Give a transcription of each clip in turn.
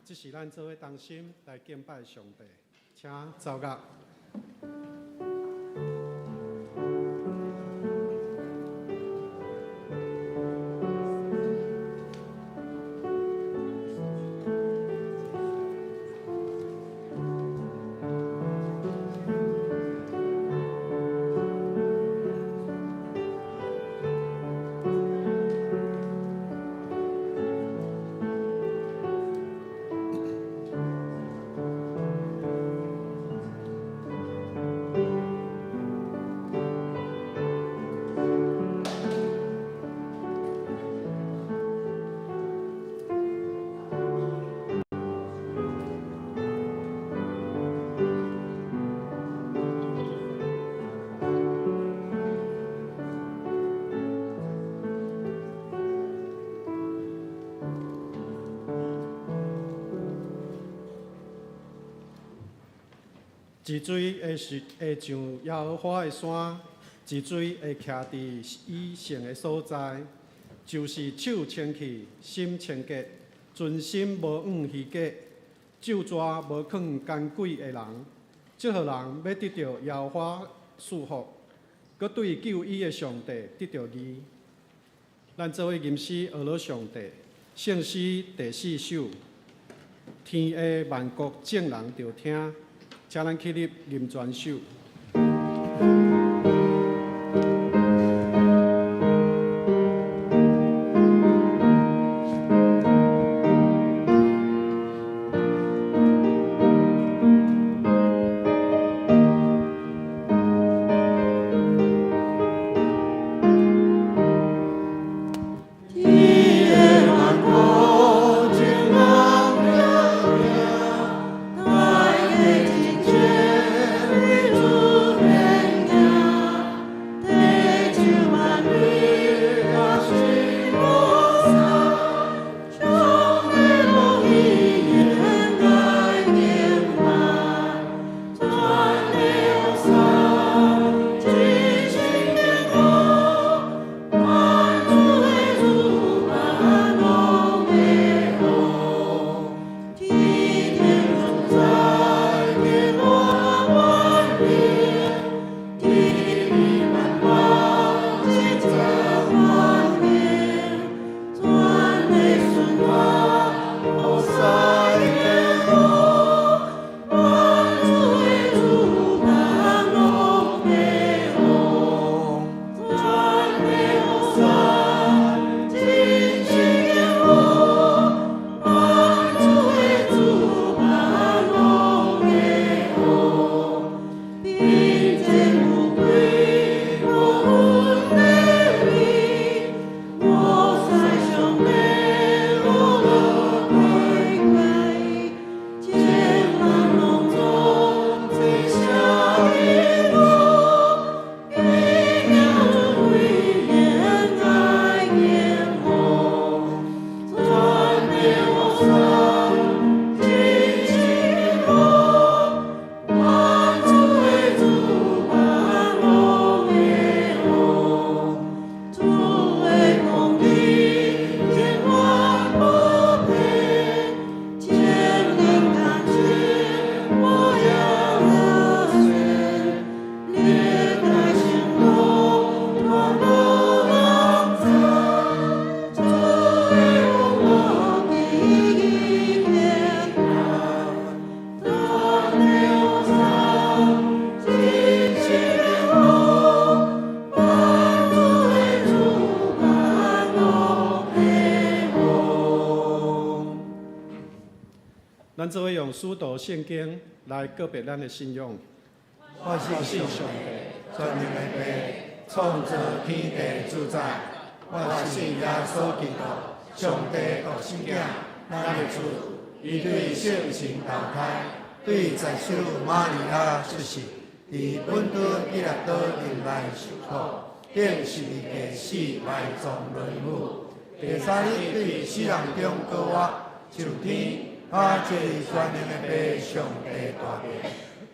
这是咱做伙同心来敬拜上帝，请走乐。治水会上耶和华的山，治水会徛伫以圣的所在，就是手清气、心清洁、存心无怨虚假、咒抓无囥奸诡的人。这号人要得到耶和华赐福，佮对救伊的上帝得到义。咱做伙吟诗学罗上帝，圣诗第4首，天下万国众人着听。请咱起立吟全首。咱做伙用使徒圣经来告别咱的信仰。我是上帝，全能的父，创造天地主宰。我是耶稣基督，上帝独生子，咱的主。伊对圣神投胎，对在手玛利亚出世，伫本都彼拉多院内受苦，顶十字架死，埋葬落母。第三日对死人中高活，上天。我这全能的父上帝大名，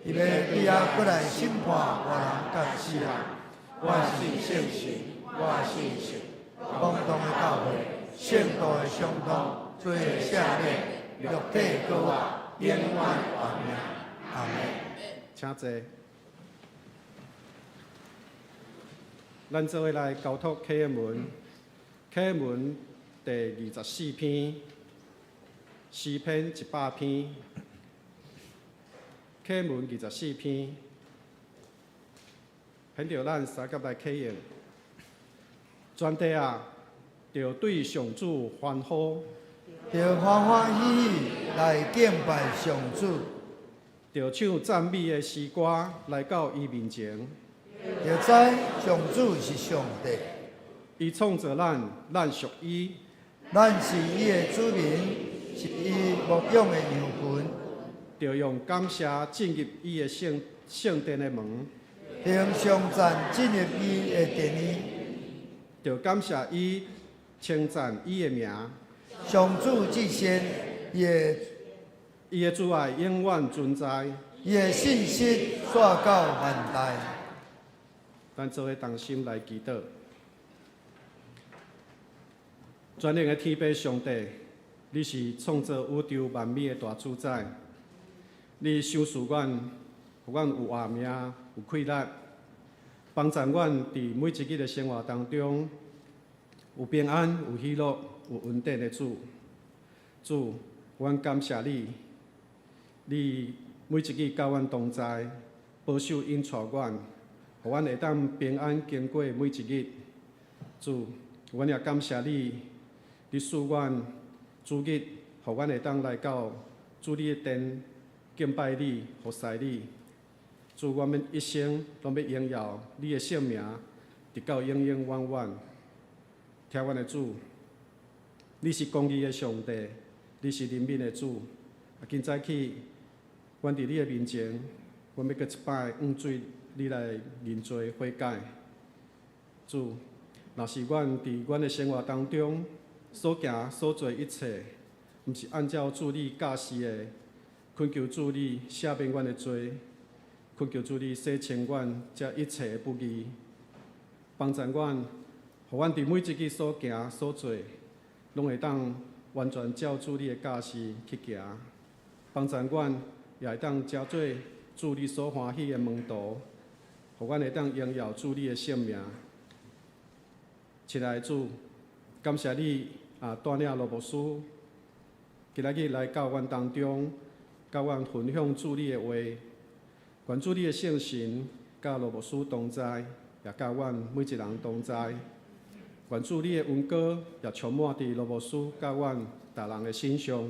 伊要以后过来审判活人甲死人。我是圣神，我信神，广东的教会，圣道的相通，做赦免，肉体搁活，永远活命。阿门。请坐。咱做伙来交托启文，启文第24篇，诗篇100篇，启文24篇，显着咱三甲来启用。全地啊，着对上主欢呼，着欢欢喜喜来敬拜上主，着唱赞美的诗歌来到伊面前。着知上主是上帝，伊创造咱，咱属伊。咱是伊的子民，是伊牧养的羊群，着用感谢进入伊的圣殿的门，着用上赞进入伊的殿里，着感谢伊，称赞伊的名。上主至先，伊的主爱永远存在，伊的信息续到万代。咱做伙同心来祈祷。全能的天父上帝，你是创造宇宙万美的大主宰，你赏赐阮，互阮有活命、有气力，帮助阮伫每一日的生活当中有平安、有喜乐、有稳定的主。主，阮感谢你，你每一日甲阮同在，保守引带阮，互阮会当平安经过每一日。主，阮也感谢你，你赐阮主日，互阮会当来到主你的殿敬拜你、服侍你。主，阮们一生拢要荣耀你的圣名，直到永永远远。听阮的主，你是公义的上帝，你是怜悯的主。今早起，阮伫你的面前，阮要搁一摆用水你来认罪悔改。主，若是阮伫阮的生活当中所行所做一切，毋是按照主你教示的，恳求主你赦免阮的罪，恳求主你洗清阮这一切的不义，帮助阮，互阮伫每一日所行所做，拢会当完全照主你的教示去行，帮助阮也会当成做主你所欢喜的门徒，互阮会当荣耀主你的圣名。亲爱的主，感谢你带领罗牧师今仔日来到阮当中，甲阮分享主你的话，愿主你的圣神甲罗牧师同在，也甲阮每一人同在。愿主你的恩膏也充满伫罗牧师甲阮逐人的身上，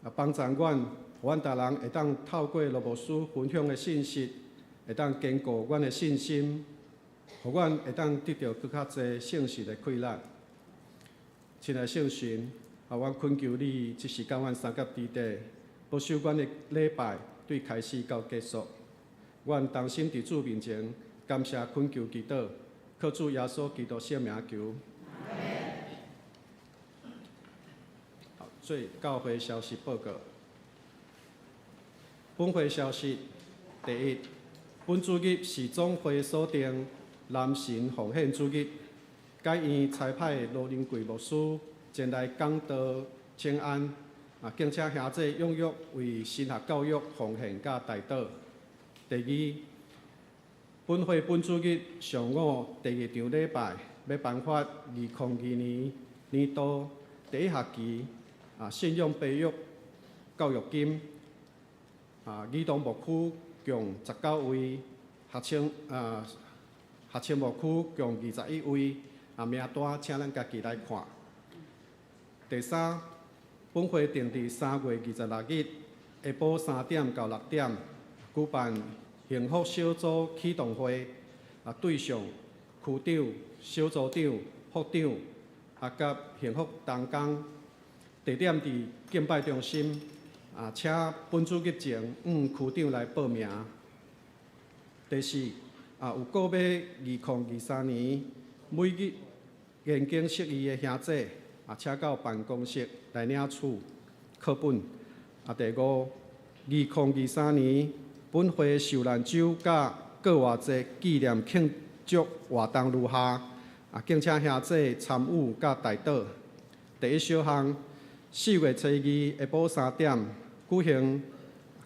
也帮助阮，互阮逐人会当透过罗牧师分享的信息，会当坚固阮的信心，互阮会当得到更较侪圣事的快乐。亲爱的圣神，阮恳求你，即时甲阮三甲之地，保守阮的礼拜对开始到结束。阮同心伫主面前，感谢恳求祈祷，靠主耶稣基督圣名求。好，最教会消息报告。本会消息：第一，本主日是总会所定男神奉献主日，该院差派罗仁贵牧师前来讲道请安，敬请兄弟踊跃为神学教育奉献甲代祷。第二，本会本主日上午第二场礼拜要颁发2022年年度第一学期信仰培育教育金。儿童牧区共19位，学前牧区共21位，名单请咱家己来看。第三，本会定伫3月26日下晡3点到6点举办幸福小组启动会，对象区长、小组长、副长，甲幸福同工，地点伫敬拜中心。请本主日前区长来报名。第四，有购买2023年每日研经释义的兄弟，请到办公室来领取课本。第五，2023年本会受难周甲过活节纪念庆祝活动如下，敬请兄弟参与甲代祷。第一小项。4月初2下晡3點舉行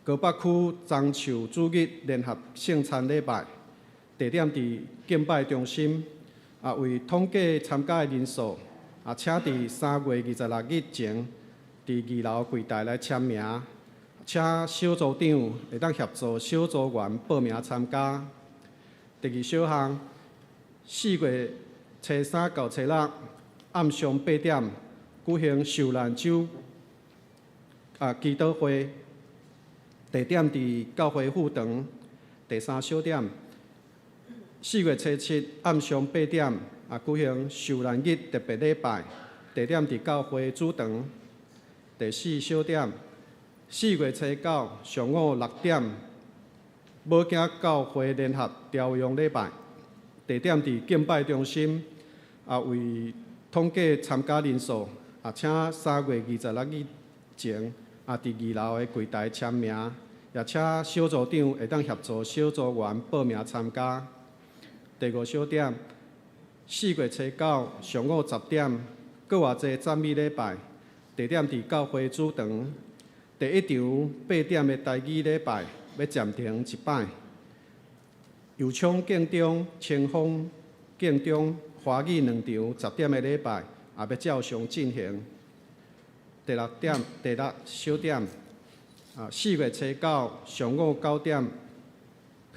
高北區樟樹主日聯合聖餐禮拜，地點伫敬拜中心。為統計參加的人數，請伫3月26日前伫2樓櫃台來簽名，請小組長會當協助小組員報名參加。第二小項，4月初3到初6暗上8點舉行受難週祈禱會，地點伫教會婦堂。第三小點，4月初7暗上8點舉行受難日特別禮拜，地點伫教會主堂。第四小點，4月初9上午6點母囝教會聯合朝陽禮拜，地點伫敬拜中心。為統計參加人數，請3月26日前伫2樓的櫃台簽名，也請小組長會當協助小組員報名參加。第五小點，4月初9上午10點，國外節讚美禮拜，地點伫教會主堂。第一場8點的台語禮拜要暫停一擺，油廠敬中、清風敬中、華語2場10點的禮拜也要照常進行。第六小點，4月初9上午9點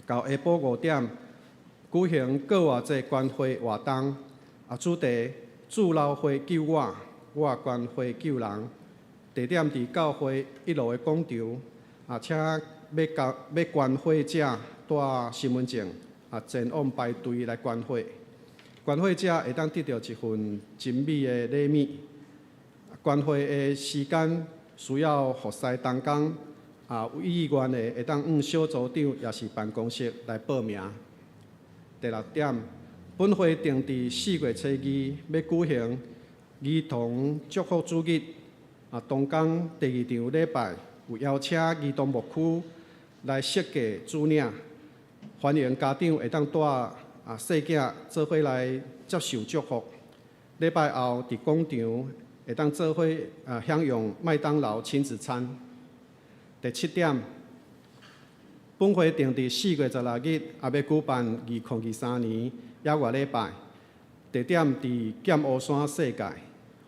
到下晡5點舉行國外節關會活動，主題祝老花救我，我關會救人。地點伫教會1樓的廣場，請要關會者帶身份證，前往排隊來關會。關會者會當得到一份精美的禮物。關會的時間需要服侍同工，有意願的會當向小組長也是辦公室來報名。第六點，本會定伫4月初2要舉行兒童祝福主日。同工第2場禮拜有邀請兒童牧區來設計主領，歡迎家長會當帶細囝做伙來接受祝福。禮拜後佇廣場會當做伙享用麥當勞親子餐。第7點，本會定伫4月16日也要舉辦2023年野外禮拜，地點伫劍湖山世界，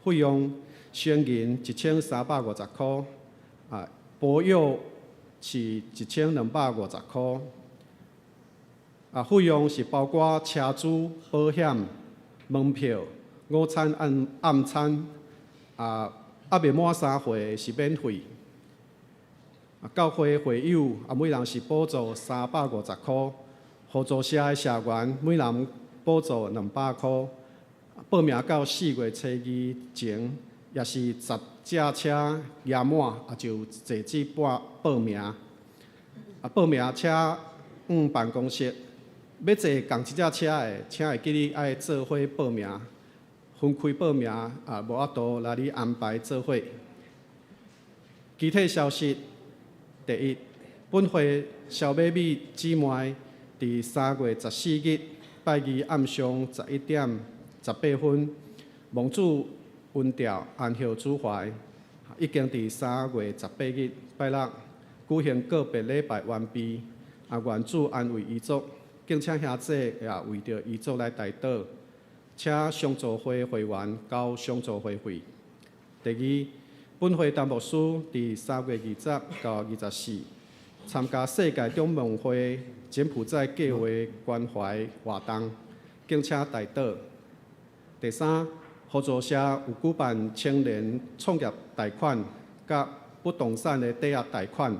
費用成人1350塊，保育是1250塊。費用是包括車資、保險、門票、午餐、暗餐，未滿3歲是免費。教會會友每人是補助350塊，合作社的社員每人補助200塊。報名到4月初2前，也是10架車額滿，就截止報名。報名請辦公室。要坐同一隻車的，請會記你愛做伙報名，分開報名無法度來你安排做伙。具體消息：第一，本會小美美姊妹伫3月14日拜二暗上11點18分，蒙主溫調安歇主懷，已經伫3月18日拜六舉行個別禮拜完畢，願主安慰遺族。敬請兄弟也為着遺族來代禱，請上組會會員交上組會費。第二，本會陳牧師伫3月20到24參加世界中盟會柬埔寨計劃關懷活動，敬請代禱。第三，合作社有舉辦青年創業貸款甲不動產的抵押貸款。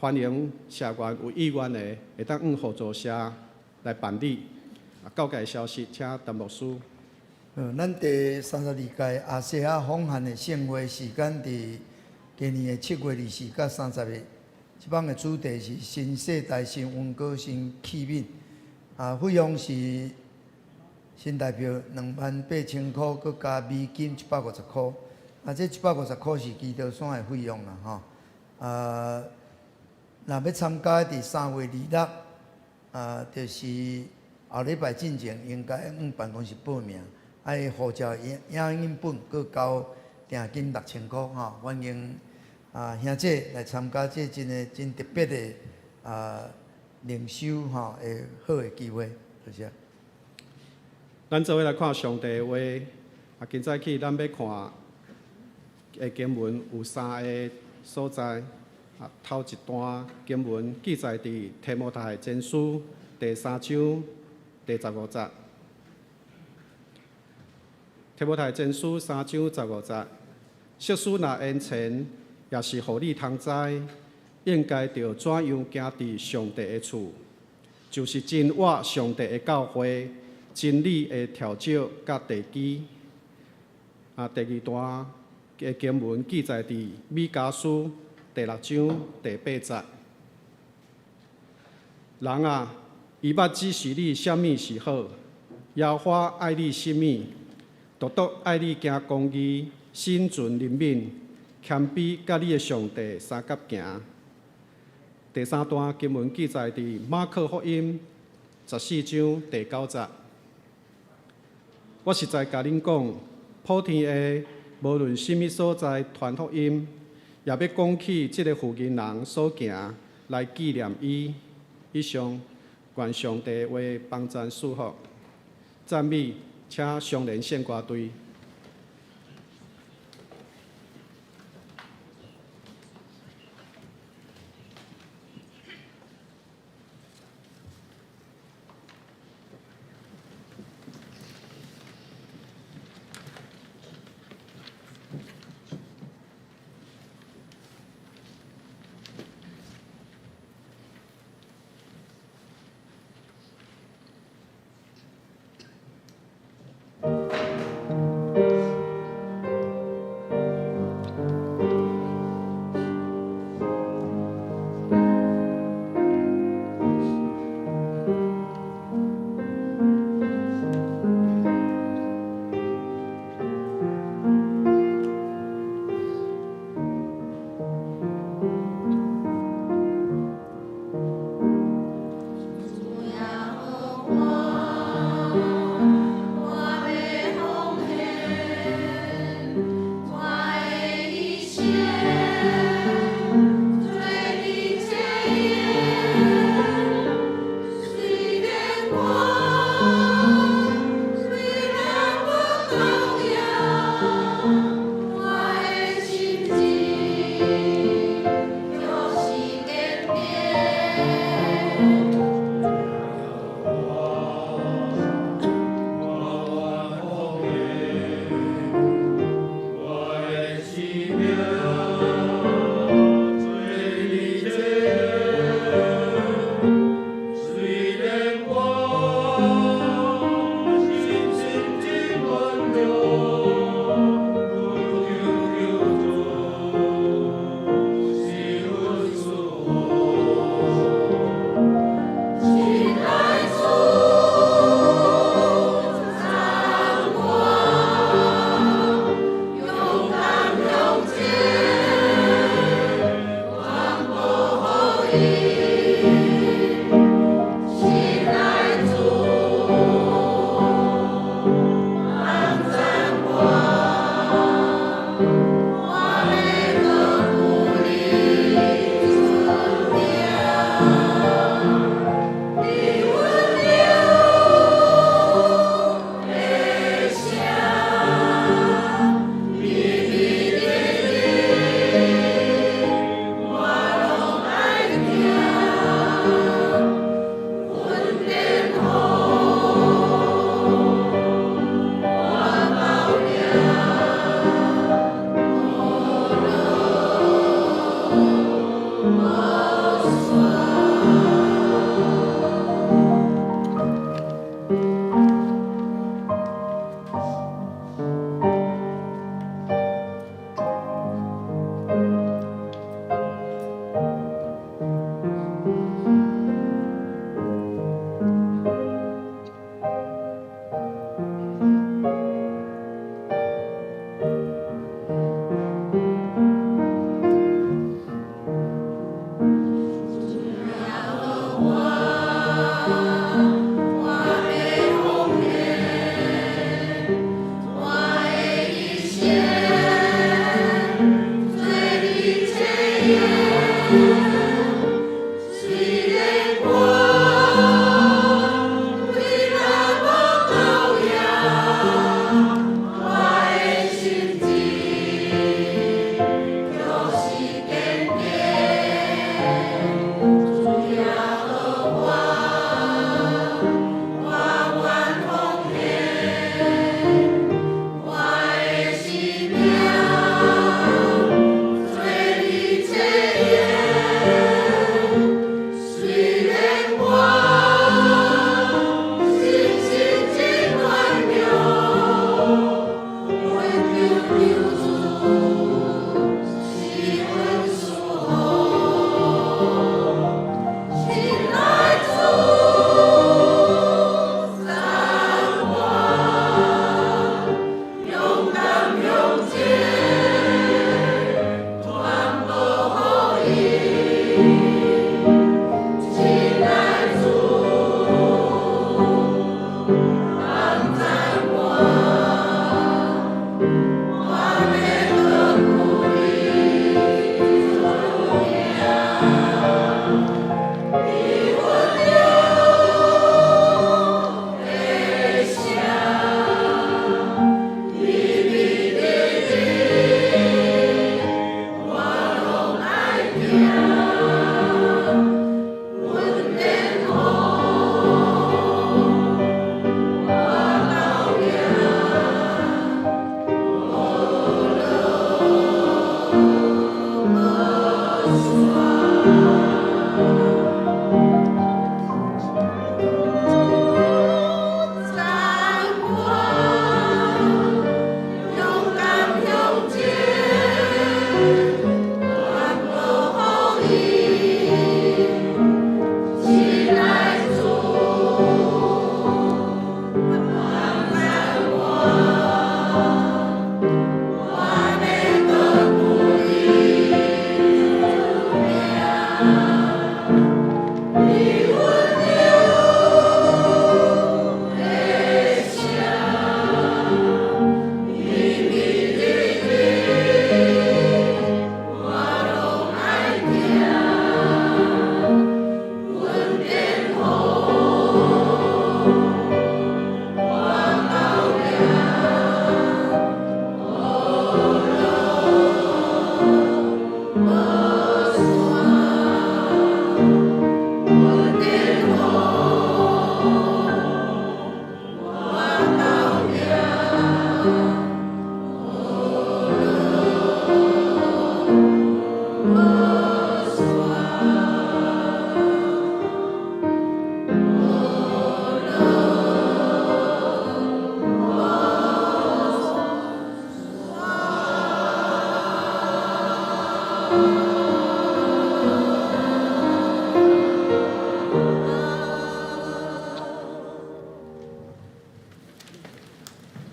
歡迎社員有意願的會當向合作社來辦理。交界消息，請陳牧師。咱第32屆亞細亞訪韓的盛會時間伫今年的7月24到30日。這幫的主題是新世代新溫哥新器皿。費用是新台票28,000塊，佮加美金150塊。這150塊是基督山的費用啦，吼。若要參加伫3月26，就是後禮拜進前應該向辦公室報名，愛護照影印本，佮交定金6000块吼，欢迎兄姐来参加这真特别的灵修吼的好的机会，谢谢。咱做伙来看上帝的话，今早起咱要看的经文有3个所在。头一段经文记载伫提摩太前书第3章第15节。提摩太前书3章15节，圣书若言前，也是互你通知，应该着怎样行伫上帝的厝，就是真活上帝的教会，真理的调教甲地基。第2段的经文记载伫米迦书第6章第8节。人啊，伊捌指示你什么是好，耶和华爱你什么，独爱你行公义、心存怜悯、谦卑，甲你的上帝相合行。第3段经文记载伫马可福音14章第9节。我实在甲恁讲，普天下无论什么所在传福音，也要讲起这个负人人所行，来纪念伊。以上，愿上帝为帮赞祝福，赞美，请相连献歌队。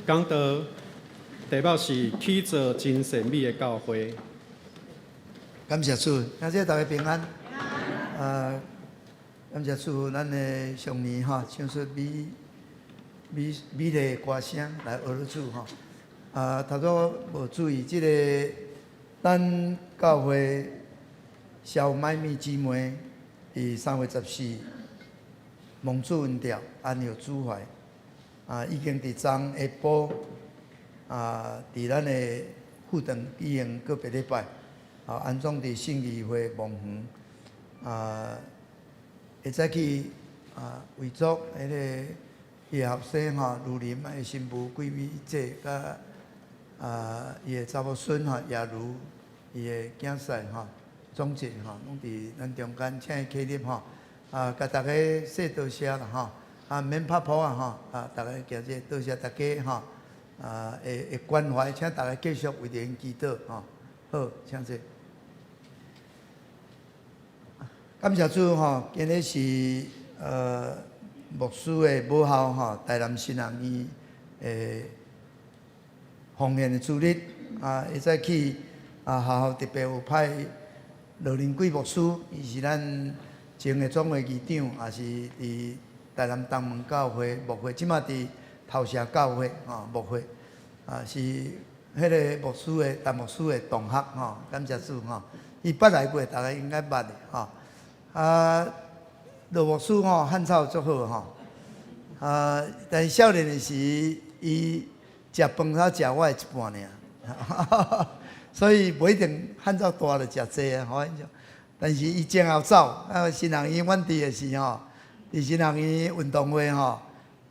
讲道题目是起造真善美的教会。感谢主，感谢大家平安。感谢主，咱的上年唱出美丽的歌声来学主头早无注意，咱教会小麦米姊妹伫3月14蒙主恩调安有主怀已经伫昨下晡伫咱的副堂举行个别礼拜安装伫信义会蒙园会再去为祝迄个伊的后生如林伊新妇桂美姐甲伊的查某孙亚茹伊的囝婿总结拢伫咱中间，请伊起立甲大家说多谢啦免拍谱大家行者多谢大家会关怀，请大家继续为着因祈祷好，请坐。感谢主今日是牧师的母校台南新人医奉献的主日会再去学校特别有派罗林贵牧师，伊是咱前的总会议长，也是伫台南东门教会牧会，即马伫头社教会牧会是迄个牧师的陈牧师的同学感谢主伊捌来过，大家应该捌的罗牧师汉草足好但是少年的时伊食饭才食我的一半尔，所以不一定汉草大就食济但是伊前后走新人医阮伫的时伫新人医运动会迄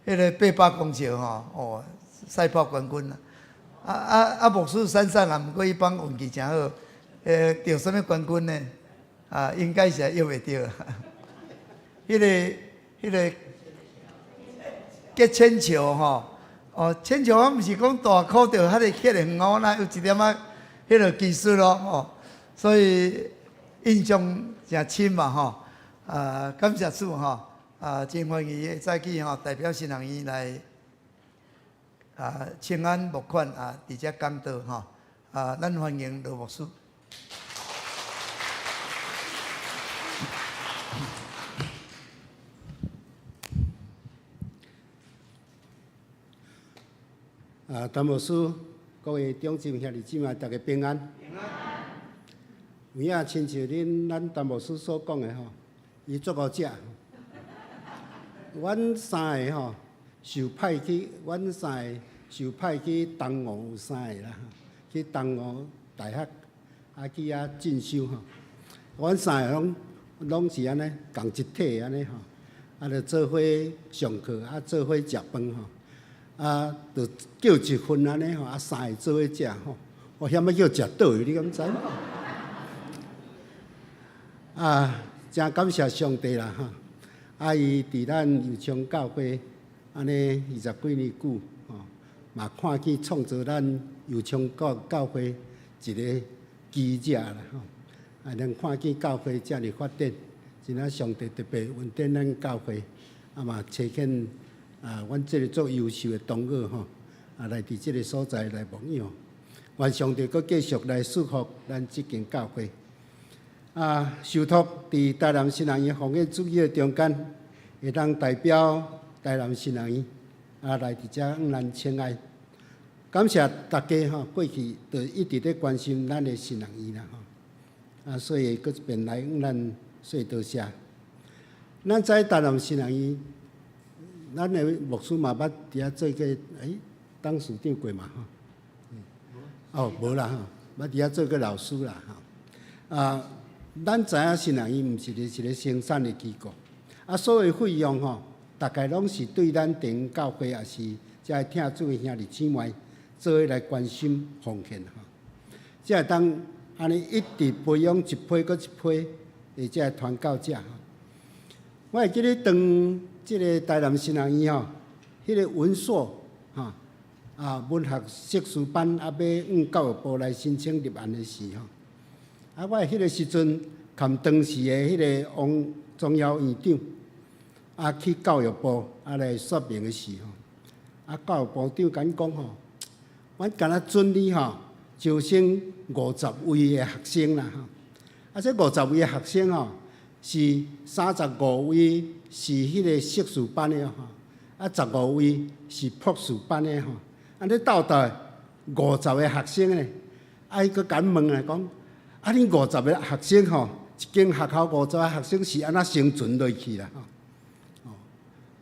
个800公尺赛跑冠军牧师闪闪毋过伊帮运气真好，得什么冠军呢？应该是约袂着。迄个结千球千球我毋是讲大考着遐个迄个远有一点迄个技术咯所以印象真深嘛感谢主真欢喜会再去代表新人医来请安募款伫遮讲道咱欢迎罗牧师。陈牧师，各位长姊兄弟姊妹，大家平安。平安。有影亲像咱陈牧师所讲的伊足够食。阮三个受派去，阮三个受派去东吴有三个啦，去东吴大学去进修阮三个拢是安尼共一体安尼就做伙上课做伙食饭就叫一份安尼三个做伙食我嫌要叫食倒去，你敢知？真感谢上帝啦伊伫咱油厂教会安尼20几年久嘛看见创造咱油厂教会一个基业啦能看见教会遮尔发展，真啊上帝特别恩典咱教会嘛找见阮即个足优秀的同学来伫即个所在来牧养，愿上帝阁继续来祝福咱即间教会。受托伫台南新人医奉献主义的中间，会当代表台南新人医来伫遮向咱请爱，感谢大家过去就一直咧关心咱的新人医啦所以阁一遍来向咱说多谢。咱在台南新人医，咱的牧师嘛捌伫遐做过当处长过嘛无啦捌伫遐做过老师啦咱知影新人医毋是一个生产的机构所有费用大概拢是对咱地方教会也是遮听主的兄弟姊妹做伙来关心奉献才会当安尼一直培养一批搁一批的遮传教者我会记得当即个台南新人医迄个文硕文学硕士班要往教育部来申请入案的时我迄个时阵，含当时的迄个王宗尧院长去教育部来说明的时教育部长甲阮讲吼，阮敢若准你吼招生50位的学生啦吼，这50位的学生吼是35位是迄个硕士班的吼，15位是博士班的吼，安尼斗倒50个学生呢，伊佫甲问啊讲，恁50个学生吼，一间学校50个学生是安怎生存落去啦吼？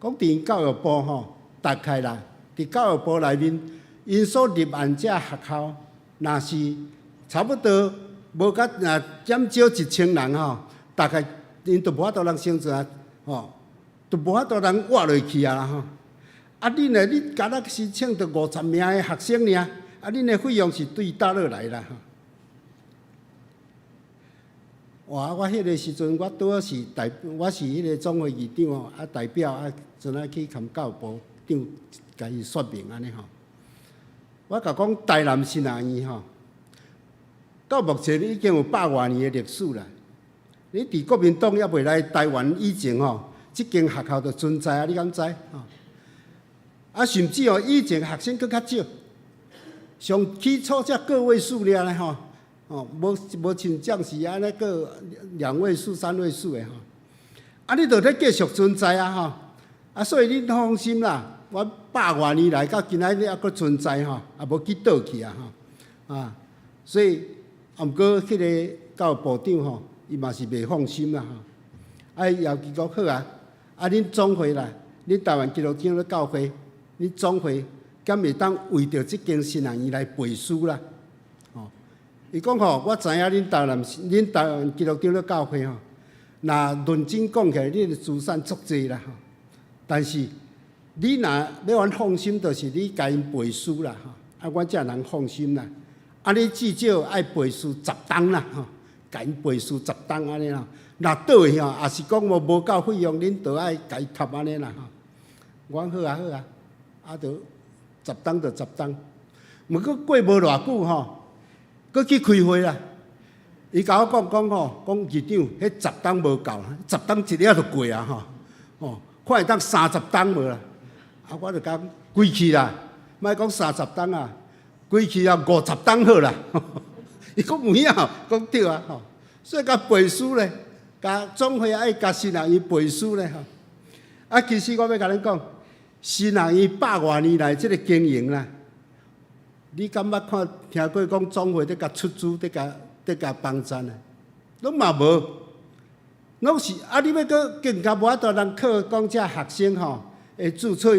讲伫教育部吼，大概啦，伫教育部内面，因所立案这学校，若是差不多无甲减少1000人吼，大概因都无法度通生存啊，吼，都无法度通活落去啊吼。恁呢？你敢若申请着50名的学生尔，恁的费用是对倒落来啦吼。哇！我迄个时阵，我拄好是我是迄个总会议长哦，代表阵去跟教育部长甲伊说明安尼吼。我甲讲台南新南院吼，到目前已经有100多年的历史啦。你伫国民党还未来台湾以前吼，即间学校就存在啊，你敢知吼？甚至哦，以前学生佫较少，上起初才个位数了咧吼。无像将士安尼个2位数、3位数的吼，你着咧继续存在啊吼，所以恁放心啦，我100多年来到今仔日还佫存在吼，也无去倒去啊吼，所以毋过迄个教育部长吼，伊嘛是袂放心啦吼，要求讲好啊，恁总会啦，恁台湾基督教教会，恁总会敢会当为着即间新南院来背书啦？伊讲吼，我知影恁台湾基督教教会吼，若论真讲起来，恁的资产足济啦吼。但是你若要阮放心，就是你甲因背书啦吼，阮才能放心啦。你至少爱背书10档啦吼，甲因背书10档安尼啦。若倒去吼，也是讲无够费用，恁着爱甲伊吸安尼啦吼。我讲好啊，着10档就10档。毋过过无偌久吼。佫去开会啦！伊甲我讲吼，讲议长，迄10档无够，10档一了就过啊吼，看会当30档无啦。我就讲规气啦，莫讲30档啊，规气啊50档好啦。伊讲有影，讲对啊吼，所以甲背书咧，甲总会爱甲新南院背书咧吼。其实我要甲恁讲，新南院100多年来即个经营啦。你敢捌看听过讲总会伫甲出资，伫甲帮衬啊？拢嘛无，拢是你要搁更加无法度通靠讲遮学生吼的注册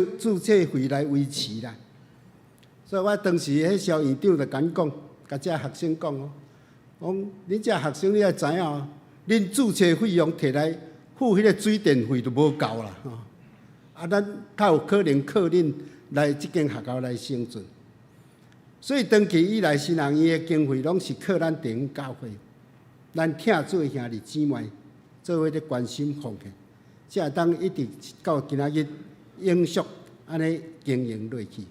费来维持啦。所以我当时迄肖院长就甲讲，甲遮学生讲哦，讲恁遮学生你要知影哦，恁注册费用摕来付迄个水电费都无够啦吼。咱较有可能靠恁来即间学校来生存。所以长期以来，新南院的经费拢是靠咱地方教会，咱听做兄弟姊妹做伙咧关心奉献，才会当一直到今仔日永续安尼经营落去。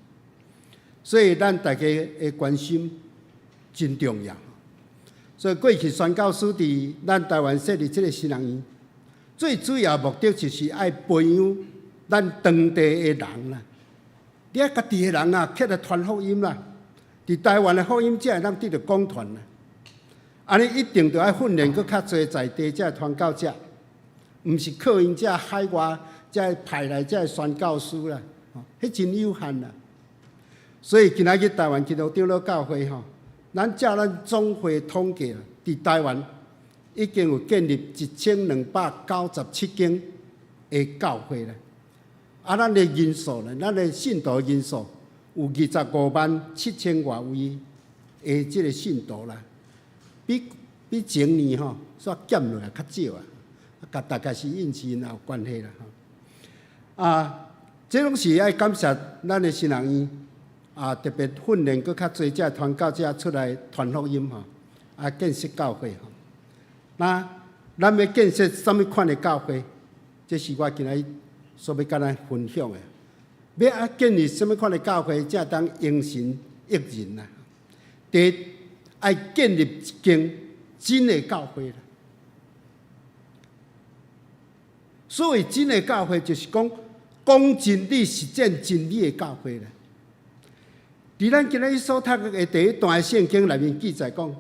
所以咱大家的关心真重要。所以过去宣教师伫咱台湾设立这个新南院，最主要目的就是爱培养咱当地的人啦。你家己的人啊，起来传福音啦。伫台湾的福音才会当得到广传啦，安尼一定着爱训练佫较侪在地才会传教者，毋是靠因遮海外才会派来遮宣教师啦，迄真有限啦。所以今仔日台湾基督长老教会吼，咱照咱总会统计啦，伫台湾已经有建立1297间的教会啦，咱的人数呢，咱的信徒人数。有257000多位的即个信徒啦，比前年吼煞减落来较少啊，甲大概是运气有关系啦吼。这拢是爱感谢咱的新南院特别训练佫较侪遮传教者出来传福音吼，建设教会吼。那咱要建设什么款的教会？这是我今仔日所要甲咱分享的。要建立什么款的教会，才当应神益人啊？第一，爱建立一间真的教会啦。所谓真的教会，就是讲讲真理、实践真理的教会啦。伫咱今日所读的第一段圣经内面记载讲，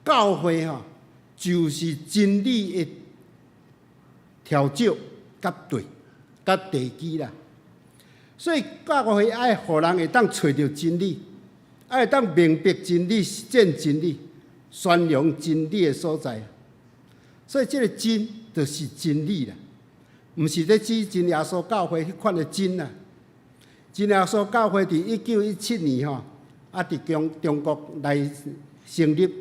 教会就是真理的调教、甲对、甲地基啦。所以教会爱互人会当找到真理，爱会当明白真理、实践真理、宣扬真理的所在。所以这个真就是真理啦，毋是咧指真耶稣教会迄款的真啦。真耶稣教会伫1917年伫中国来成立，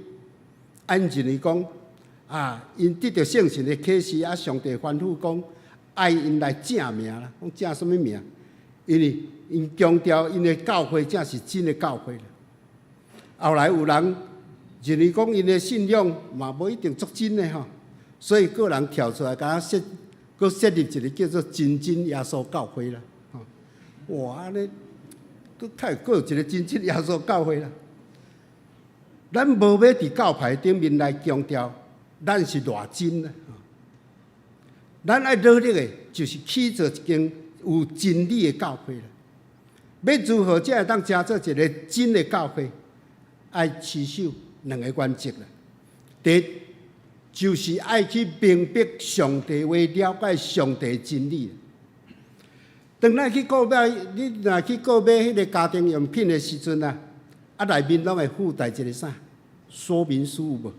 按认为讲因得到圣神的启示，上帝吩咐讲爱因来正名啦，讲正什么名？因为因强调因的教会才是真的教会啦。后来有人认为讲因的信仰嘛无一定足真的所以个人跳出来，甲设立一个叫做真耶稣教会啦。哇，安尼佫太有一个真耶稣教会啦。咱无要伫教牌顶面来强调，咱是偌真啦。咱爱努力的，就是起做一间有真理的教会啦。要如何才会当成做一个真的教会？爱持守2个原则啦。第一，就是爱去明白上帝话，了解上帝真理。当咱去购买，你若去购买迄个家庭用品的时阵内面拢会附带一个啥说明书有无？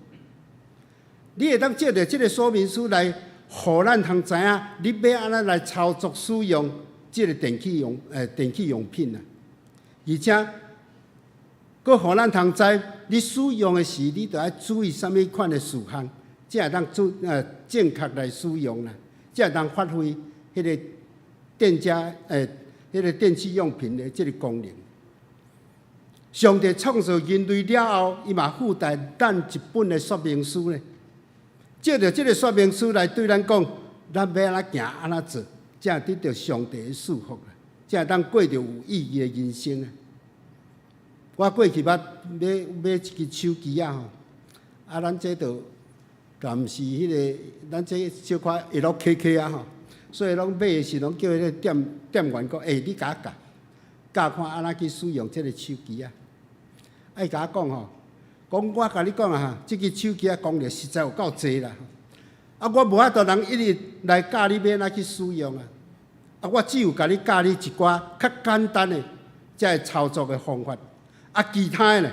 你会当借着这个说明书来，互咱通知影你要安怎来操作使用这个电器用品而且，佫互咱通知你使用的时，你着爱注意什么款的事项，才会当正确来使用啦，才会当发挥迄个店家迄个电器用品的这个功能。上帝创造人类了后，伊嘛附带咱一本的说明书呢。借着这个说明书来对咱讲，咱要安怎行、安怎做，才会得到上帝的祝福啦，才会当过着有意义的人生啊！我过去捌买一支手机咱这就毋是迄个，咱这小可LKK所以拢买的时拢叫迄个店员讲，你甲我教看安怎去使用这个手机爱甲我讲讲我甲你讲这支手机功能实在有够济啦。我无法度人一日来教你要安怎去使用我只有甲你教你一寡较简单的这个操作的方法。其他的呢，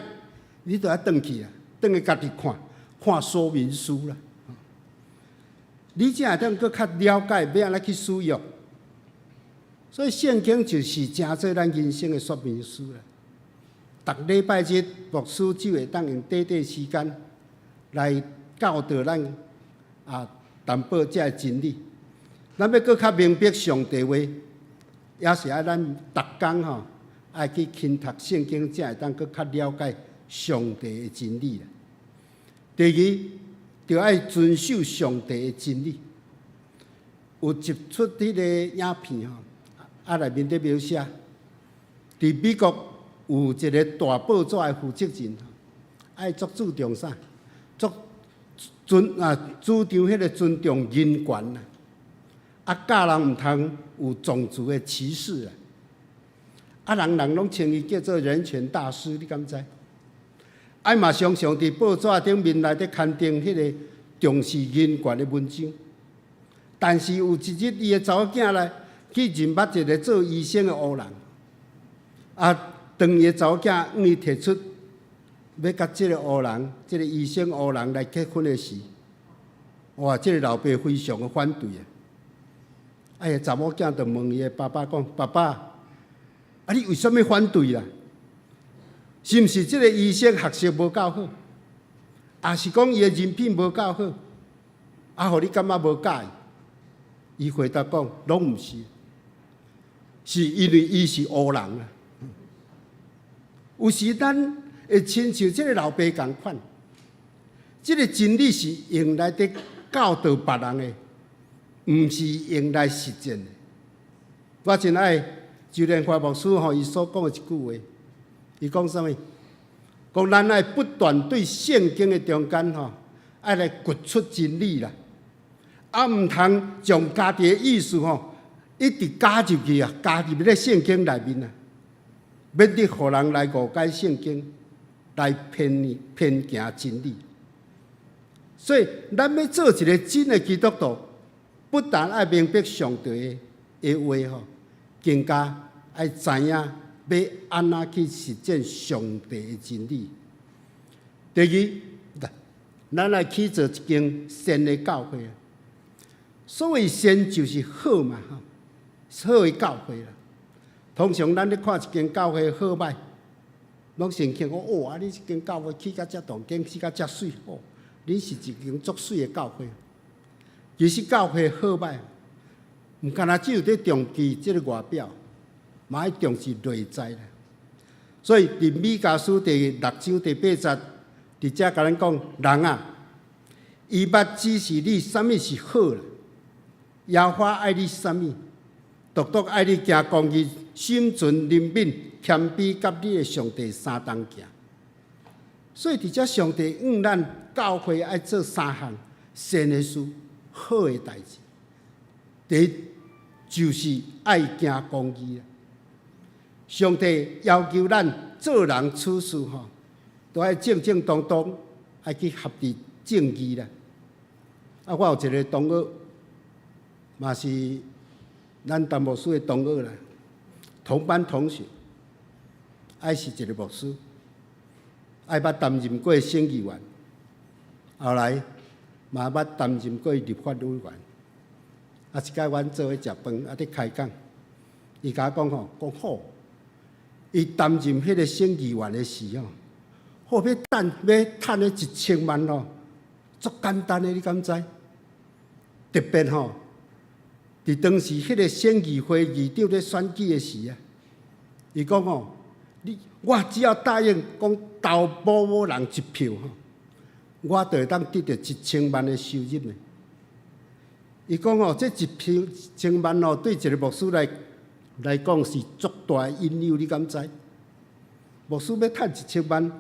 你都要转去转去家己看说明书啦。你才会当搁较了解要安怎去使用。所以圣经就是诚做咱人生的说明书啦。逐礼拜日，牧师就会当用短时间来教导咱淡薄这真理。咱要搁较明白上帝话，也是爱咱逐工爱去勤读圣经，才会当搁较了解上帝的真理啦。第二，就爱遵守上帝的真理。有一出迄个影片内面咧描写，伫美国有一个大报纸的负责人，爱足注重啥？主张迄个尊重人权教人毋通有种族的歧视人拢称伊叫做人权大师，你敢知？嘛常常伫报纸顶面内底刊登迄个重视人权的文章。但是有一日，伊的查某囝来去认捌一个做医生的黑人，当伊的查某囝向伊提出要甲这个黑人、这个医生黑人来结婚的时，哇！这个老爸非常的反对查某囝就问伊的爸爸讲：“爸爸，你为什么反对啦？是毋是这个医生学识无够好，还是讲伊的人品无够好，互你感觉无介意？”伊回答讲：“拢毋是，是因为伊是黑人啊。有时咱会亲像这个老爸共款，这个真理是用来伫教导别人的，毋是用来实践的。我真爱周连华牧师伊所讲的一句话，伊讲啥物？讲咱爱不断对圣经的中间来掘出真理啦。毋通将家己的意思一直加入去啊，加入咧圣经内面啊，免得互人来误解圣经，来偏行真理。所以，咱要做一个真的基督徒，不但爱明白上帝的话吼，更加爱知影要安怎去实践上帝的真理。第二，咱来去做一间善的教会啊。所谓善就是好嘛，好的教会啦。通常咱咧看一间教会好歹，拢先听讲哦，啊，你这间教会起甲遮大间，起甲遮水哦。你是一间足水的教会，其实教会好歹，毋干那只有伫重视即个外表，嘛要重视内在啦。所以伫米迦书第6章第8节，伫遮甲咱讲，人啊，伊捌指示你啥物是好啦，耶和华爱你啥物，独独爱你行公义、心存怜悯、谦卑，甲你的上帝相同行。所以伫遮上帝咱教会爱做3项善的事、好的代志。第一就是爱行公义啦。上帝要求咱做人处事吼，都爱正正当当，爱去合伫正义啦。啊，我有一个同学，嘛是咱陈牧师的同学啦，同班同学，爱是一个牧师，爱捌担任过省议员。后来嘛捌担任过立法委员，啊，一摆阮做伙食饭，啊，伫开讲，伊甲我讲吼，讲好，伊担任迄个省议员的时吼，好要趁迄1000万吼，足简单的，你敢知？特别吼，伫当时迄个省议会议长咧选举的时啊，伊讲吼，我只要答应讲投某人一票吼。我就会当得到1000万的收入呢。伊讲哦，这1000万哦，对一个牧师来讲是足大的引诱，你敢知？牧师要赚1000万，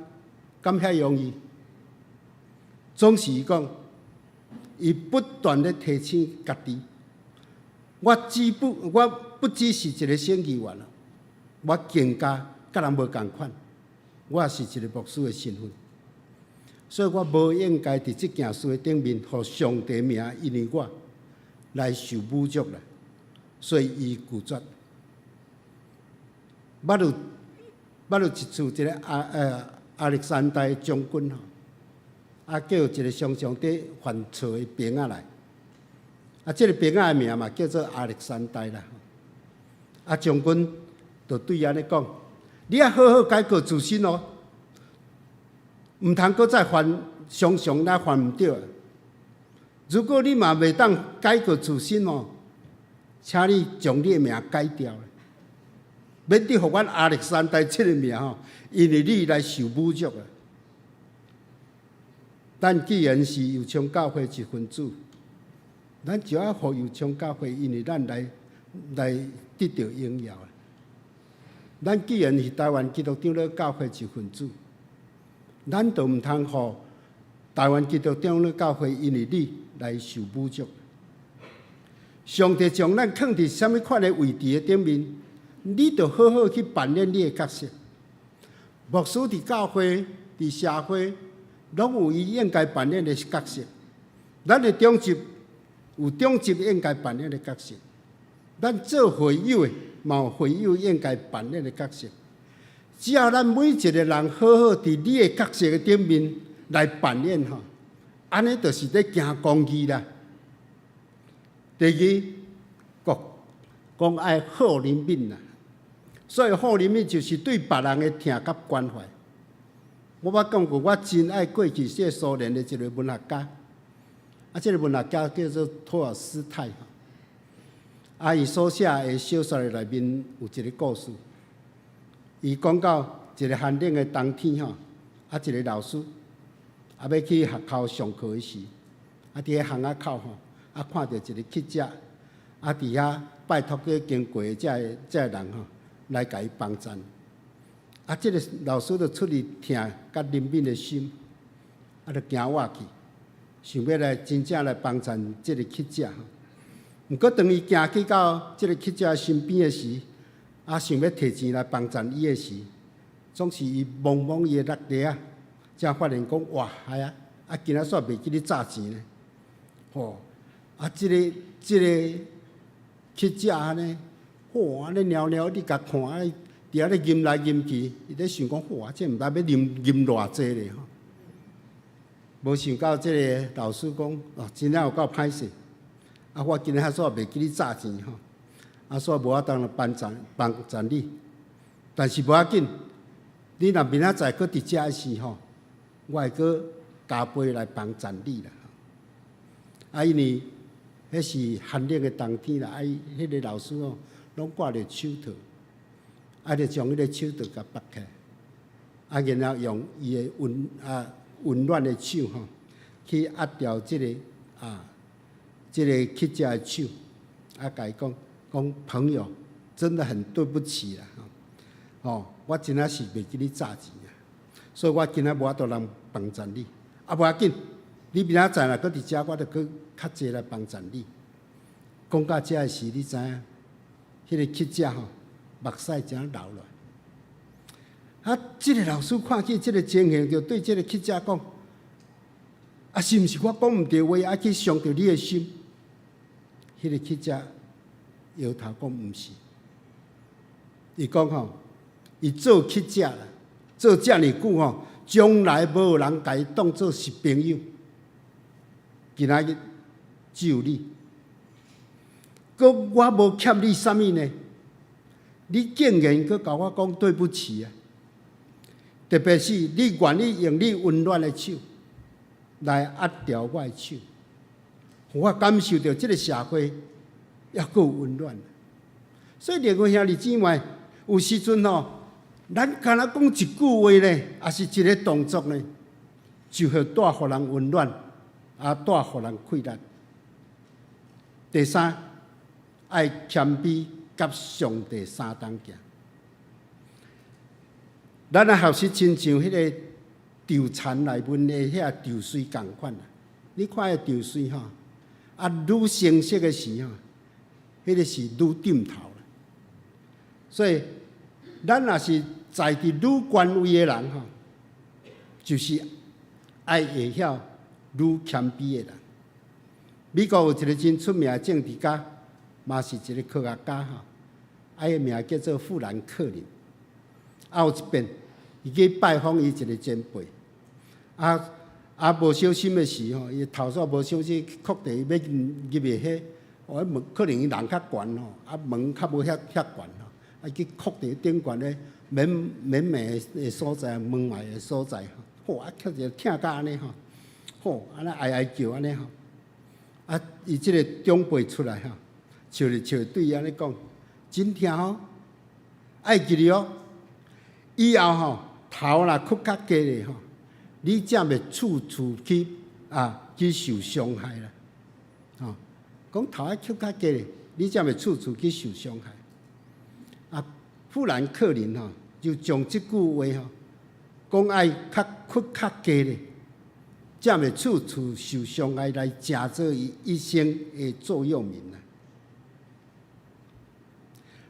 敢遐容易？总是伊讲，伊不断咧提醒家己，我不只是一个省议员啦，我更加甲人无共款，我也是一个牧师的身份。所以我无应该伫即件事的顶面，互上帝名因为我来受侮辱啦。所以伊拒绝。捌有一次，一个亚历山大将军吼，啊叫一个常常伫犯错的兵仔来，啊，即个兵仔的名嘛叫做亚历山大啦。啊，将军就对伊安尼讲：你要好好改过自新哦。毋通搁再犯，常常来犯毋着。如果你嘛袂当改过自新哦，请你将你的名改掉，免得互阮亚历山大这个名吼，因为你来受侮辱啊。咱既然是油厂教会一份子，咱就要互油厂教会，因为咱来得到荣耀啊。咱既然是台湾基督长老教会一份子。咱就毋通互台湾基督长老教会因为你来受侮辱。上帝将咱放伫什么款的位置的顶面，你就好好去扮演你的角色。牧师伫教会、伫社会，拢有伊应该扮演的角色。咱的长执有长执应该扮演的角色，咱做会友的嘛有会友应该扮演的角色。只要咱每一个人好好伫你的角色的顶面来扮演吼，安尼就是咧行公义啦。第二，讲爱好怜悯啦，所以好怜悯就是对别人的疼甲关怀。我讲过，我真爱过去这苏联的一个文学家，啊，这个文学家叫做托尔斯泰哈。啊，伊所写的小说内面有一个故事。伊讲到一个寒冷的冬天吼，啊，一个老师啊要去学校上课时，啊，伫个巷仔口吼，啊，看到一个乞食，啊，伫遐拜托过经过的这人吼，来甲伊帮衬。啊，这个老师就出于疼甲怜悯的心，啊，就行我去，想要来真正来帮衬这个乞食。毋过当伊行去到即个乞食身边诶时，想要摕钱来帮衬伊诶时，总是伊摸摸伊诶落地啊，才发现讲哇，系啊，今仔煞袂记咧诈钱呢。即个乞食安尼，安尼了了，你甲看，伫遐咧吟来吟去，伊咧想讲，这毋知要吟偌济咧吼。无想到即个老师讲，真正有够歹势。我今日还煞袂记咧诈钱吼，煞无法当来帮衬你。但是无要紧，你若明仔载搁伫遮时吼，我会搁加倍来帮衬你啦。因为迄是寒冷的冬天啦，迄个老师拢挂着手套，就将迄个手套甲拔开，然后用伊的温暖的手去压掉即个乞食的手，甲伊讲朋友，真的很对不起啦，我真仔是袂记你诈钱啊，所以我今仔无法度人帮衬你，无要紧，你明仔载若搁伫遮，我就搁较济来帮衬你。讲到遮时，你知影，迄个乞食目屎真流落。即个老师看见即个情形，就对即个乞食讲：是毋是我讲毋对话，去伤着你的心？迄个乞食摇头讲毋是。伊讲伊做乞食啦，做遮尔久将来无有人甲伊当作是朋友。今仔日只有你，我无欠你啥物呢？你竟然阁甲我讲对不起啊！特别是你愿意用你温暖的手来压掉我的手，互我感受到这个社会也够温暖。所以，另外兄弟姊妹，有时阵咱敢若讲一句话呢，也是一个动作呢，就会带互人温暖。带互人快乐。第三，爱谦卑，甲上帝相同行。咱学习亲像迄个稻田内面的遐稻穗共款。你看迄稻穗愈成熟的时迄个是愈点头。所以，咱若是在伫愈权威的人就是爱会晓。愈谦卑的人，美国有一个真出名的政治家，嘛是一个科学家伊个名叫做富兰克林。有一遍，伊去拜访伊一个前辈，无小心的时伊头煞无小心确定要入去迄，门可能伊人较悬门较无遐悬去确定顶悬咧绵的所在，门外的所在确实疼甲安尼安尼哀叫安尼伊即个长辈出来笑对伊安尼讲，真疼爱记哩以后头若屈较低咧你才袂处处去受伤害啦。讲头爱屈较低咧，你才袂处处去受伤害。富兰克林就将即句话讲爱较屈较低咧。才袂处处受伤害，来成做伊一生的座右铭啦。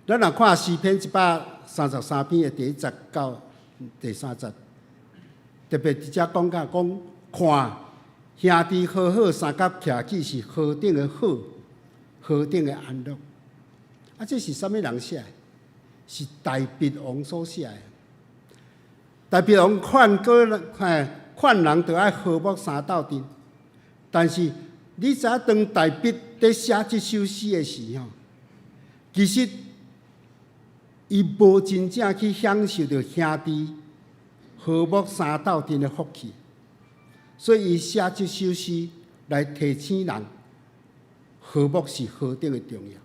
咱若看诗篇133篇的第1节到第3节，特别伫遮讲看兄弟好好三角徛起是何等的好，何等的安乐。这是啥物人写的？是大卫王所写的。大卫王劝人就爱和睦相斗阵，但是你知影当大卫在写这首诗的时其实伊无真正去享受到兄弟和睦相斗阵的福气，所以伊写这首诗来提醒人和睦是何等的重要。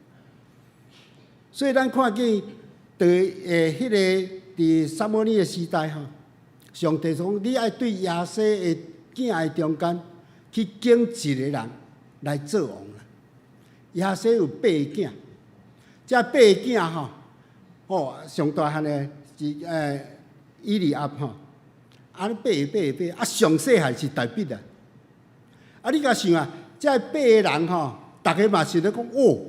所以咱看见迄个伫撒母耳的时代上帝说：“你爱对亚西的囝的中间去拣一个人来做王啦。”亚西有8个囝，这8个囝上大汉的是以利亚安尼8个，上细汉是大卫啊。你甲想这8个人大家嘛是咧讲哦，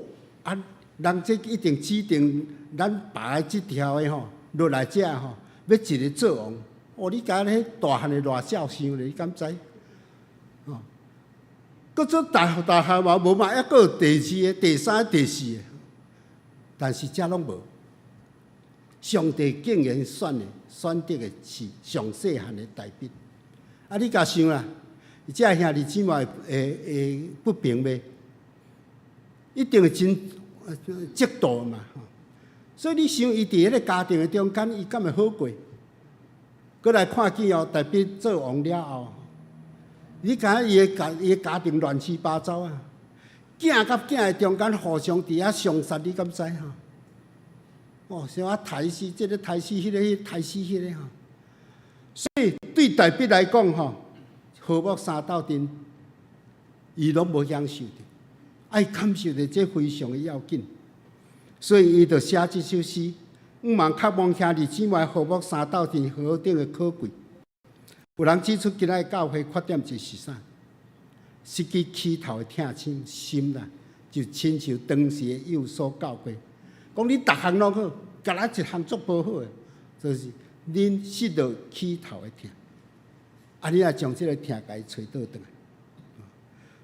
啊，人这一定指定咱拔即条的吼落来遮吼，要一个做王。哦，你甲迄大汉的热笑想咧，你敢知？哦，搁做大汉嘛无嘛，抑搁有第二个、第三个、第四个，但是遮拢无。上帝竟然选择的是上细汉的大笔。啊，你甲想啦，遮兄弟姊妹会不平呗？一定会真嫉妒嘛。所以你想，伊伫迄个家庭的中间，伊敢会好过？过来看见哦，大笔做王了后，你看伊的家庭乱七八糟啊，囝甲囝的中间互相伫遐相杀，你敢知吼？哦，像啊抬死这个抬死迄个，抬死迄个吼。所以对大笔来讲吼，和睦三斗阵，伊拢无享受的，爱感受的这非常的要紧。所以伊就写这首诗。毋茫渴望兄弟姊妹和睦三斗阵何等的可贵！有人指出，今仔教会缺点就是啥？失去起头的疼亲心啦，就亲像当时的幼所教会，讲你逐项拢好，甲咱一项做无好的，就是恁失落起头的疼。啊，你若将这个疼甲伊找倒转来，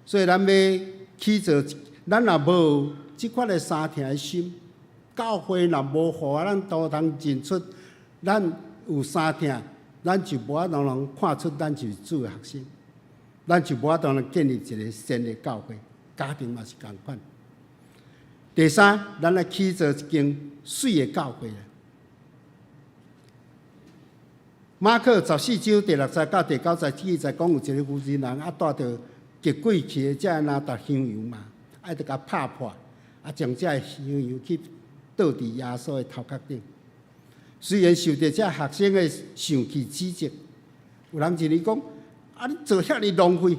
所以咱要起做，咱若无即款的三疼的心。教会若无互咱都通认出，咱有三疼，咱就无法度能看出咱就是主的学生，咱就无法度能建立一个善的教会，家庭嘛是共款。第三，咱来起做一间水的教会。马可14章第60到第90记载讲，有一个妇人人啊，带着结鬼去的，才拿搭香油嘛，爱得甲拍破，啊，将这香油去倒伫耶稣的头壳顶。虽然受到这学生的生气指责，有人认为讲：啊，你做遐尼浪费，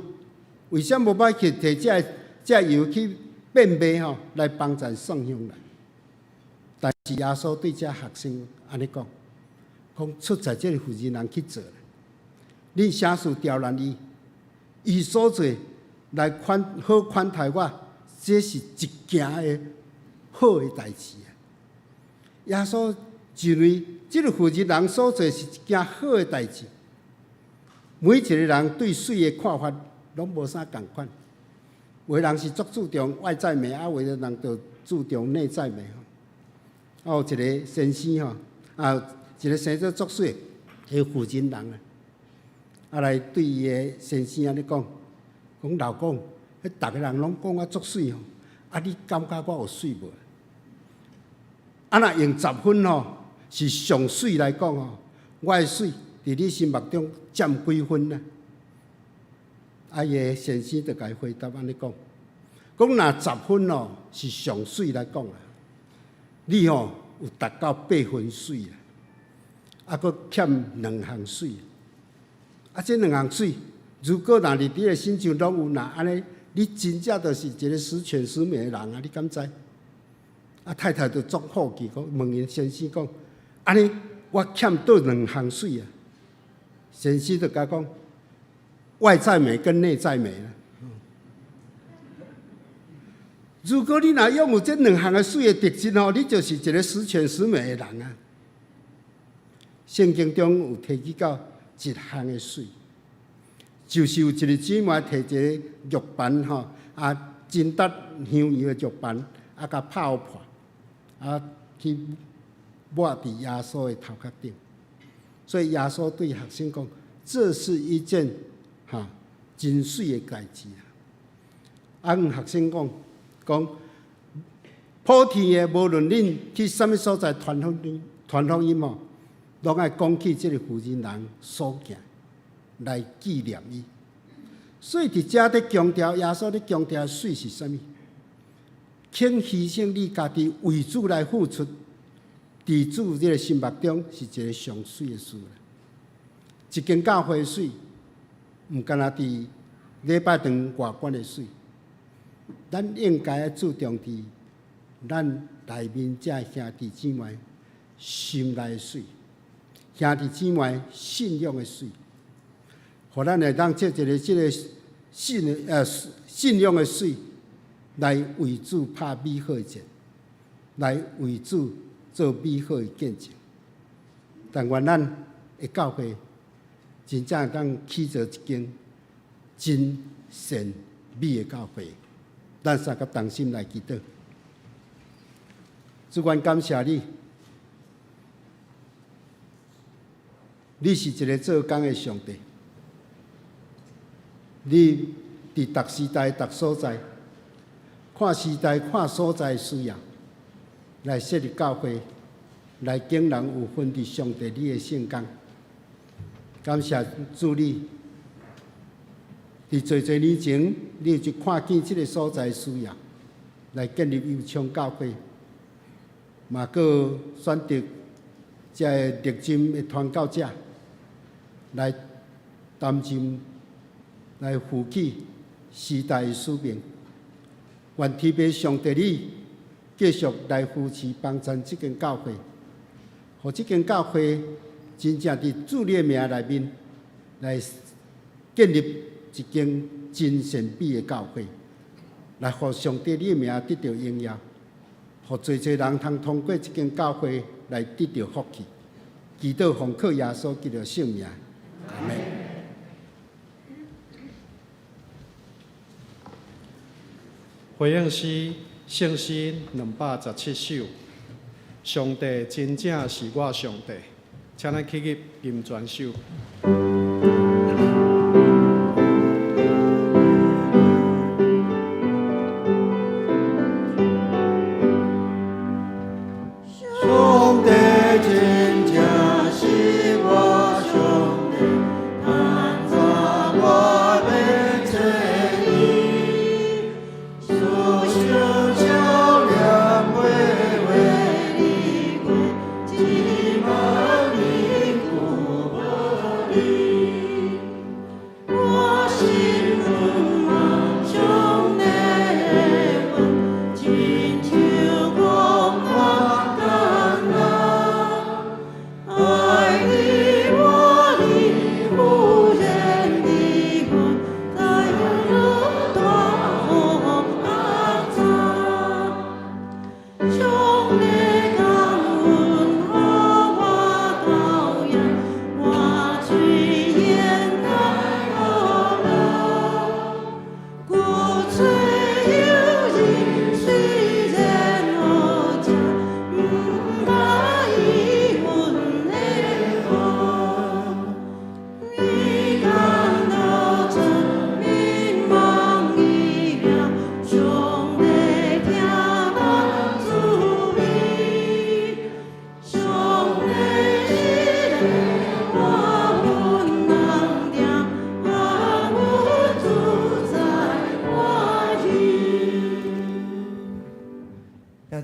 为什么无摆去摕这油去变卖吼，来帮咱送香来？但是耶稣对这学生安尼讲：出在这个妇人人去做，恁啥事刁难伊所做来好款待我，这是一件的好的代志。耶稣认为，这个妇人人所做是一件好的代志。每一个人对水的看法拢无啥共款。有的人是足注重外在美，有的人就注重内在美。有一个先生吼，一个生做作水的妇人人来对伊的先生安尼讲，老公，迄逐个人拢讲我作水吼，你感觉我有水无？若用10分吼，是上水来讲吼，我的水伫你心目中占几分呢？伊的先生就甲伊回答安尼讲，若10分吼是上水来讲你吼有达到8分水佫欠2项水。这2项水，如果若你的心上拢有安尼，你真正就是一个十全十美的人你敢知？太太就作好奇，问因先生讲：安尼我欠倒2项水先生就甲讲：外在美跟内在美啦。如果你若拥有这2项的水的特质你就是一个十全十美的人啊。圣经中有提及到1项的水，就是有一个姊妹摕一个玉盘真搭香油的玉盘甲泡破。去抹伫耶稣的头壳顶，所以耶稣对学生讲：这是一件真水的代志学生讲普天的，无论恁去什么所在传福音拢爱讲起这个妇人人所行来纪念伊。所以伫遮咧强调耶稣咧强调的水是啥物？肯牺牲你家己为主来付出，伫主这个心目中是一个上水的事。一间教会的水，毋干那伫礼拜堂外观的水，咱应该注重伫咱内面这兄弟姊妹心内的水，兄弟姊妹信仰的水，互咱会当借一个这个信仰的水。来为主拍美好的战，来为主做美好的见证。但愿咱的教会真正当起造一间真善美的教会。咱三个同心来祈祷。主愿感谢你，你是一个做工的上帝，你伫逐时代、逐所在，看时代、看所在的需要，来设立教会，来敬人有份伫上帝你的圣工。感谢主你，伫侪年前，你就看见这个所在的需要，来建立油厂教会。嘛，搁选择这热心的传教者来担任、来负起时代的使命。愿天父上帝你继续来扶持帮助这间教会，互这间教会真正伫主你的名内面来建立一间真善美的教会，来互上帝你的名得到荣耀。互侪人通过这间教会来得到福气，祈祷奉靠耶稣基督圣名，阿门。回应诗圣诗217首，上帝真正是我上帝，请咱起立吟全首。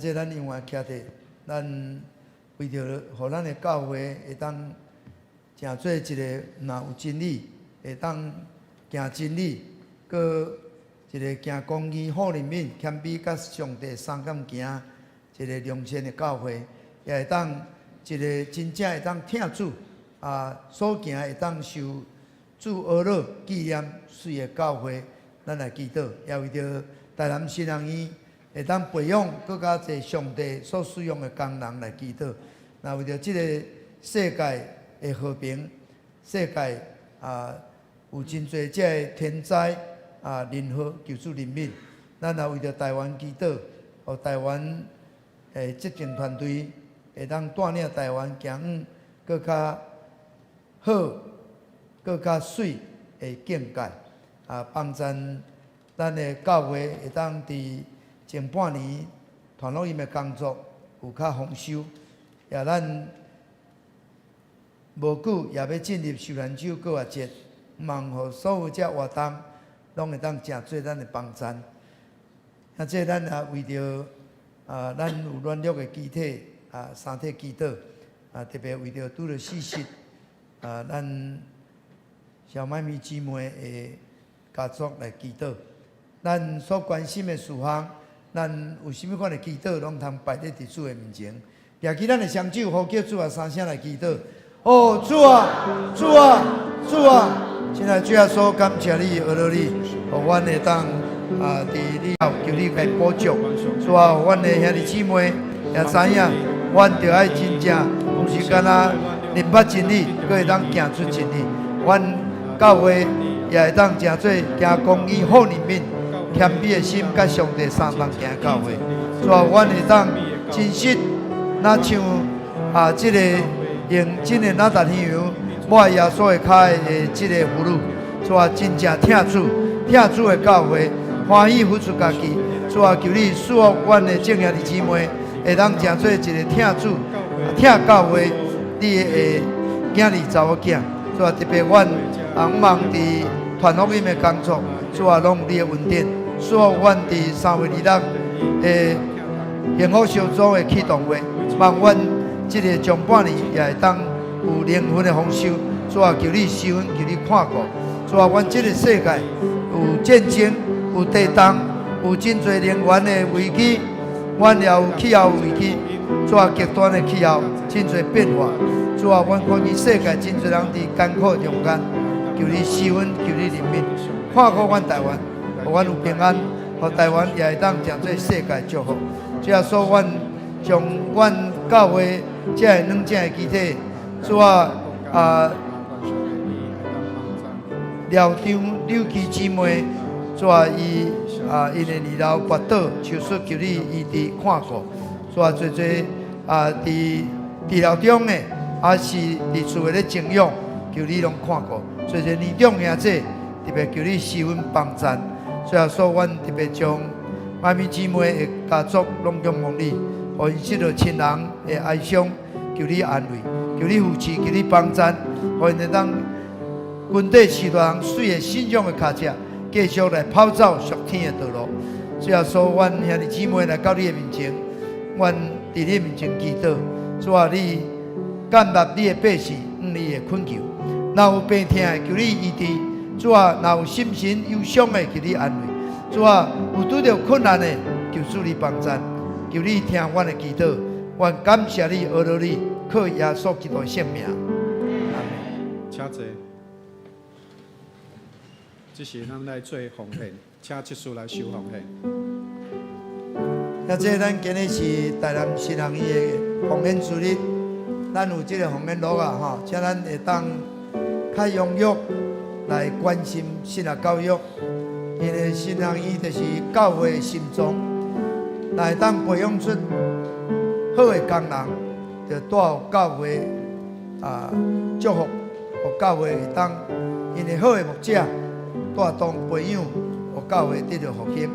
即咱另外徛伫，咱为着互咱的教会会当成做一个若有真理，会当行真理，搁一个行公义、好人民、谦卑甲上帝三感行一个良善的教会，也会当一个真正会当听主所行会当受主阿乐纪念水的教会，咱来祈祷，也为着台南新人院。会当培养更加侪上帝所使用的工人来祈祷，那为着这个世界的和平，世界有真侪这个天灾人祸求主怜悯，咱也为着台湾祈祷，互台湾的执政团队会当带领台湾行往更加好、更加水的境界，帮助咱的教会会当伫前半年传福音的工作有较丰收，也咱无久也要进入受难酒过活节，望互所有这活动拢会当成做咱的帮助。这咱也为着咱有软弱的肢体三体祈祷特别为着拄着死失咱小麦米姊妹的家族来祈祷。咱所关心的事项。咱有啥物款的祈祷，拢通摆伫主的面前。举起咱的双手，呼叫主啊，三声来祈祷。哦，主啊，主啊，主啊！现在主耶稣，感谢你，阿罗你，互阮会当伫你后求你来补足，所以阮的兄弟姊妹也知影，阮着爱真正毋是干那明白真理，佫会当行出真理。阮教会也会当诚做行公义、好人民、谦卑的心，甲上帝相同行教会。所以阮会当真实，那像即个用真的那达天羊抹耶稣的脚的即个俘虏，所以真正听主的教会，欢喜付出家己。所以求你赐福阮的正兄弟姊妹，会当诚做一个听主、听教会你的囝儿查某囝。所以特别阮红望伫团福音的工作，所以拢有你的恩典。赐福阮伫3月26日幸福小组的启动会，望阮即个上半年也会当有灵魂的丰收。所以求你施恩，求你看顾。所以阮即个世界有战争，有地动，有真侪能源的危机，阮也有气候危机，所以极端的气候真侪变化。所以阮看见世界真侪人伫艰苦中间，求你施恩，求你怜悯，看顾阮台湾，互阮有平安，互台湾也会当诚做世界祝福。这样说，阮将阮教会这两种的基体，所廖长柳基姊妹，所伊因的二老跋倒，求说求你医治看顾，所做伫治疗中的，也是伫厝的咧静养，求你拢看顾。所年长兄弟，特别求你施恩帮助。所以说，阮特别将妈咪姊妹的家族拢仰望你，互因失落亲人的哀伤，求你安慰，求你扶持，求你帮助，互因会当军队士大人水的信仰的脚车，继续来跑走属天的道路。所以说，阮兄弟姊妹来到你的面前，阮伫你的面前祈祷，所以你感纳你的百姓，你的困求。若有病痛的，求你医治；若有心神忧伤的，求你安慰；若有拄着困难的，求主你帮助，求你听阮的祈祷。阮感谢你，阿罗你，靠耶稣基督的圣名。请坐。这是咱来做奉献，请这次来收奉献。这咱今日是台南新行医的奉献之日，咱有这个奉献录啊，请咱会当较踊跃来关心新学教育，因为新行医就是教会的心脏，来当培养出好的工人，就带有教会祝福，互教会会当因为好的牧者带动培养，互教会得到复兴。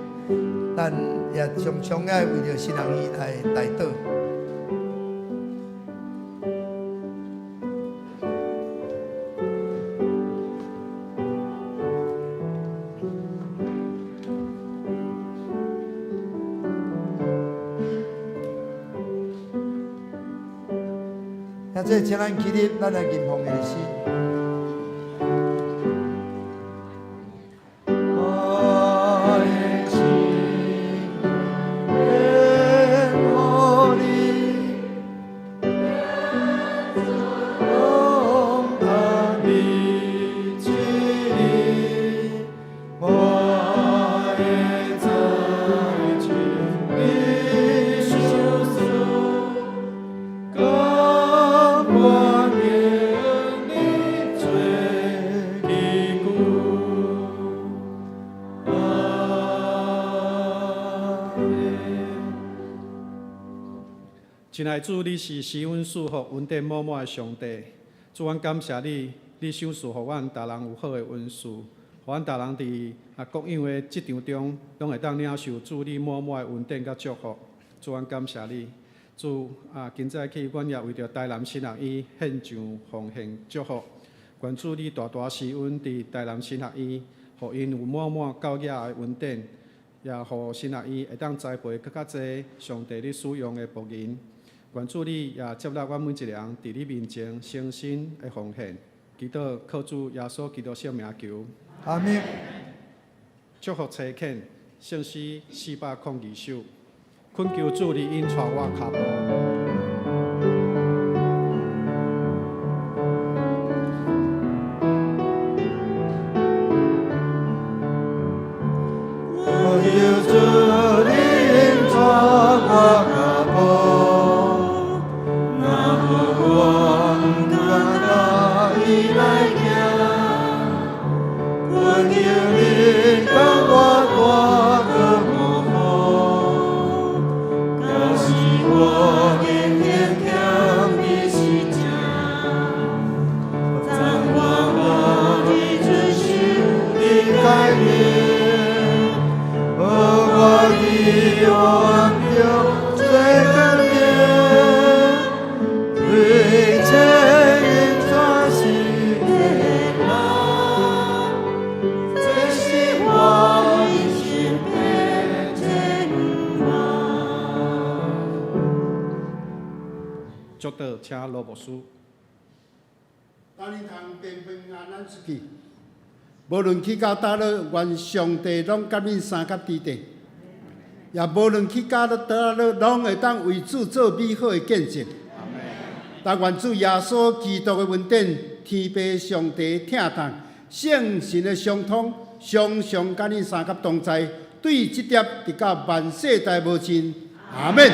咱也常常爱为着新行医来代祷。这请咱起立，咱来吟奉的诗。亲爱的主，你是施恩赐福、恩典满满的上帝。主，阮感谢你，你赏赐互阮大人有好的恩赐，互阮大人伫各样的职场中，拢会当领受主你满满的恩典甲祝福。主，阮感谢你。主今早起，阮也为着台南新学院献上奉献祝福。愿主你大大施恩伫台南新学院，互因有满满教养的恩典，也互新学院会当栽培更较侪上帝你使用的仆人。愿主你也接纳阮每一个人伫你面前诚心的奉献，祈祷靠主耶稣基督圣名求。阿门。祝福车恳，圣诗402首，恳求主你引带我脚步。我我天天向你祈求，盼望我的知识的改变，我的忘掉最可怜，对这人专心的人，最希望你心变真望。祝祷请罗牧师。当你通平平安安出去，无论去到倒落，愿上帝拢甲恁三甲之地，也无论去到倒落，拢会当为主做美好的见证。但愿主耶稣基督的恩典、天父上帝听从、圣神的相通，常常甲恁三甲同在，对这点直到万世代无尽。阿门。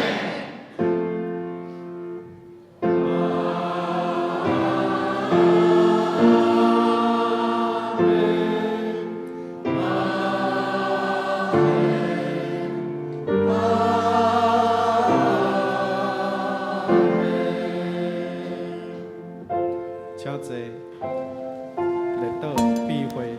请坐，列岛避会。